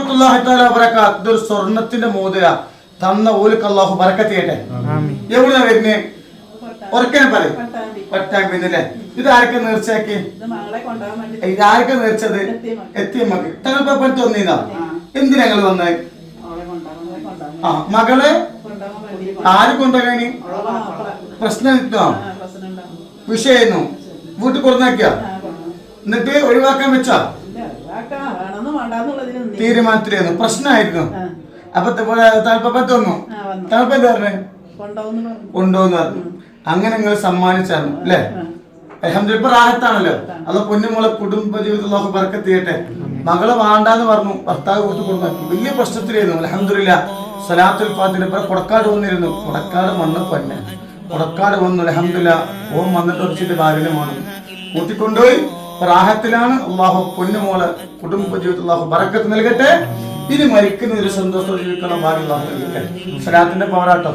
വറഹ്മത്തുള്ളാഹി തആല വബറകാത്ത്. ഇതൊരു സ്വർണത്തിന്റെ മോതിര തന്ന ഓൽക്ക് അല്ലാഹു ബറക്കത്ത് ചെയ്യട്ടെ. എവിടെയാ വരുന്നേ? ഉറക്കനെ പറയും. പട്ടാമ്പിന്നല്ലേ? ഇത് ആരൊക്കെ നേർച്ചയാക്കി? ഇത് ആരൊക്കെ നേർച്ചത്? എത്തിയമ്മക്ക്. തങ്ങളിപ്പോ തോന്നിയതാ. എന്തിനാ ഞങ്ങൾ വന്നേ? ആ മകളെ ആര് കൊണ്ടുപോയി? പ്രശ്നം വിഷയായിരുന്നു. വീട്ടിൽ കൊടുന്നാക്കിയ എന്നിട്ട് ഒഴിവാക്കാൻ വെച്ചാ തീരുമാനത്തിലായിരുന്നു. പ്രശ്നമായിരുന്നു. അപ്പൊ താല്പര്യം തോന്നു. താല്പര്യം പറഞ്ഞേ കൊണ്ടുപോകുന്ന പറഞ്ഞു. അങ്ങനെ നിങ്ങൾ സമ്മാനിച്ചായിരുന്നു അല്ലേ? അൽഹംദുലില്ലാഹ് ഇപ്പൊ റാഹത്താണല്ലോ. അത് പൊന്നുമോളെ കുടുംബ ജീവിതത്തിൽ ബർക്കത്ത് ചെയ്യട്ടെ. മകളെ വേണ്ടാന്ന് പറഞ്ഞു, ഭർത്താവ് വീട്ടിൽ കൊടുന്നാക്കി. വലിയ പ്രശ്നത്തിലായിരുന്നു. അൽഹംദുലില്ലാഹ് സലാത്തുൽ ഫാത്തിഹ ഇപ്പൊ കൊടക്കാട് വന്നിരുന്നു. കൊടക്കാട് വന്നപ്പോ തന്നെ കൊടക്കാട് വന്നു. അൽഹംദുലില്ലാഹ് ഓൻ വന്നിട്ട് വെച്ചിട്ട് ഭാര്യമാണ് കൂട്ടിക്കൊണ്ടുപോയി. റാഹത്തിലാണ്. അള്ളാഹു പൊന്നുമോളെ കുടുംബ ജീവിതത്തിൽ അള്ളാഹു ബറക്കത്ത് നൽകട്ടെ. ഇനി മരിക്കുന്ന ഒരു സന്തോഷം ജീവിക്കണം ഭാഗ്യം അള്ളാഹു നൽകട്ടെ. സലാത്തിന്റെ പവറാട്ടോ.